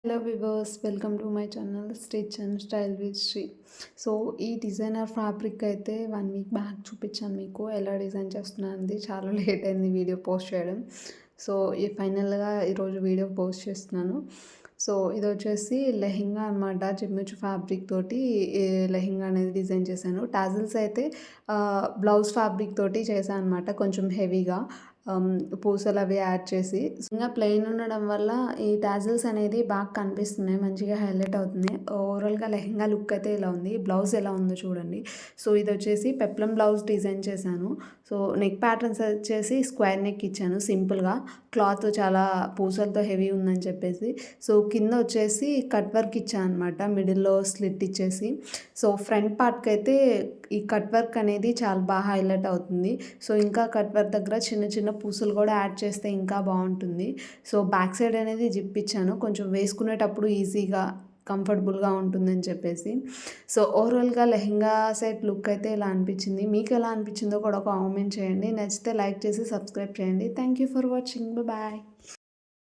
Hello viewers, welcome to my channel stitch and style with Shri. So ఈ designer fabric అయితే 1 week back చూపించాను మీకు ఎలా డిజైన్ చేస్తున్నాను. చాలా లేట్ అయింది వీడియో పోస్ట్ చేయడం. సో ఫైనల్గా ఈరోజు వీడియో పోస్ట్ చేస్తున్నాను. సో ఇది వచ్చేసి లెహెంగా అనమాట. జిమ్మిచు ఫ్యాబ్రిక్ తోటి లెహెంగా అనేది డిజైన్ చేశాను. టాజిల్స్ అయితే బ్లౌజ్ ఫ్యాబ్రిక్ తోటి చేశాను అనమాట, కొంచెం హెవీగా పూసలు అవి యాడ్ చేసి. ఇంకా ప్లెయిన్ ఉండడం వల్ల ఈ టాజిల్స్ అనేది బాగా కనిపిస్తున్నాయి, మంచిగా హైలైట్ అవుతుంది. ఓవరాల్గా లెహెంగా లుక్ అయితే ఇలా ఉంది. బ్లౌజ్ ఎలా ఉందో చూడండి. సో ఇది వచ్చేసి పెప్లం బ్లౌజ్ డిజైన్ చేశాను. సో నెక్ ప్యాటర్న్స్ వచ్చేసి స్క్వేర్ నెక్ ఇచ్చాను సింపుల్గా. క్లాత్ చాలా పూసలతో హెవీ ఉందని చెప్పేసి. సో కింద వచ్చేసి కట్ వర్క్ ఇచ్చాను అనమాట, మిడిల్లో స్లిట్ ఇచ్చేసి. సో ఫ్రంట్ పార్ట్కి అయితే ఈ కట్ వర్క్ అనేది చాలా బాగా హైలైట్ అవుతుంది. సో ఇంకా కట్ వర్క్ దగ్గర చిన్న చిన్న పూసలు కూడా యాడ్ చేస్తే ఇంకా బాగుంటుంది. సో బ్యాక్ సైడ్ అనేది జిప్ ఇచ్చాను, కొంచెం వేసుకునేటప్పుడు ఈజీగా కంఫర్టబుల్గా ఉంటుందని చెప్పేసి. సో ఓవరాల్గా లెహెంగా సెట్ లుక్ అయితే ఇలా అనిపించింది. మీకు ఎలా అనిపించిందో కూడా కామెంట్ చేయండి. నచ్చితే లైక్ చేసి సబ్స్క్రైబ్ చేయండి. Thank you for watching. Bye.